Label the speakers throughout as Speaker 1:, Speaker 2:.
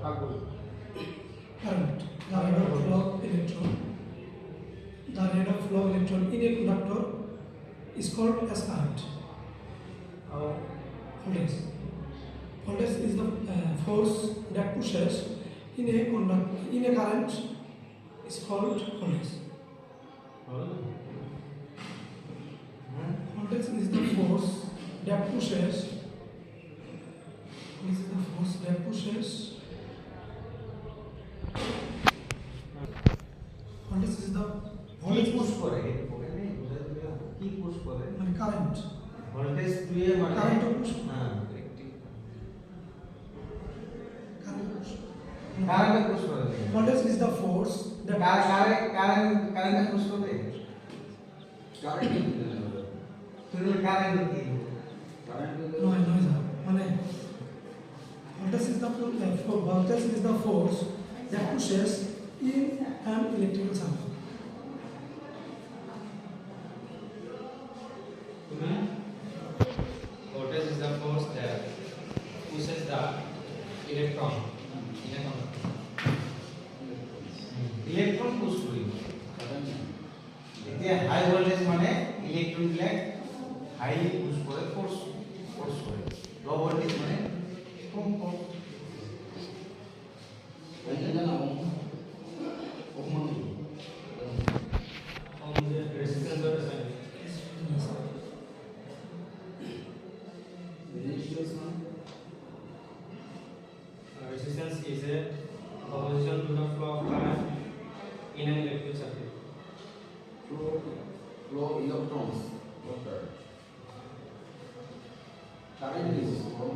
Speaker 1: current, the rate of flow of electron. The rate of flow of electron in a conductor is called as current. Voltage. Voltage is the force that pushes in a current is called voltage. Voltage is the force that pushes. This is the force that pushes. Voltage is the
Speaker 2: voltage push করে কি push করে
Speaker 1: মানে current
Speaker 2: voltage দিয়ে মানে
Speaker 1: current push
Speaker 2: হ্যাঁ
Speaker 1: current
Speaker 2: push করে
Speaker 1: voltage is the force that
Speaker 2: current push করে current কি
Speaker 1: নয় মানে voltage is the force that pushes in an electrical circuit.
Speaker 3: Voltage is the force that pushes the electron in a conductor.
Speaker 2: Electron push করি এতে high voltage মানে electron গুলো highly push করে force করে লো ভোল্টেজ মানে কম এটা জানো
Speaker 3: Resistance or resistance is a opposition to the flow of current in an electric circuit.
Speaker 4: Flow electrons. Current is flow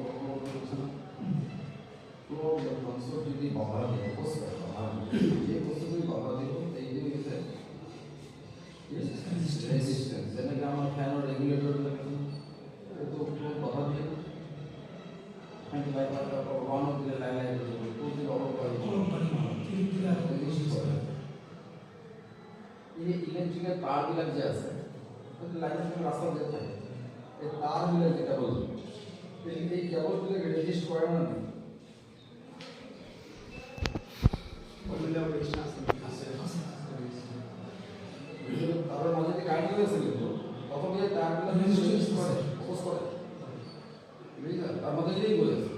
Speaker 4: electrons. So যদি বহরা দিয়ে পোস্ট করা যে বস্তুগুলি বহরা দিব এই যে হচ্ছে রেজিস্ট্যান্স যেটাকে আমরা ফ্যান ও রেগুলেটর তো বহরা দিয়ে আমি বাইরে ওয়ান অফ দ্য লাইন পুরো অফ করে এই ইলেকট্রিক্যাল তার বিলাক যে আছে লাইনের রাস্তা দিয়ে থাকে এই তার বিলাক যে কেবল এই কেবল গুলোকে রেজিস্ট করে না তার মাঝে যে কারেন্ট আছে কিন্তু তখন যে তার গুলো রেজিস্ট করে ফোকাস করে বুঝলি তার মধ্যে যেই বলেছে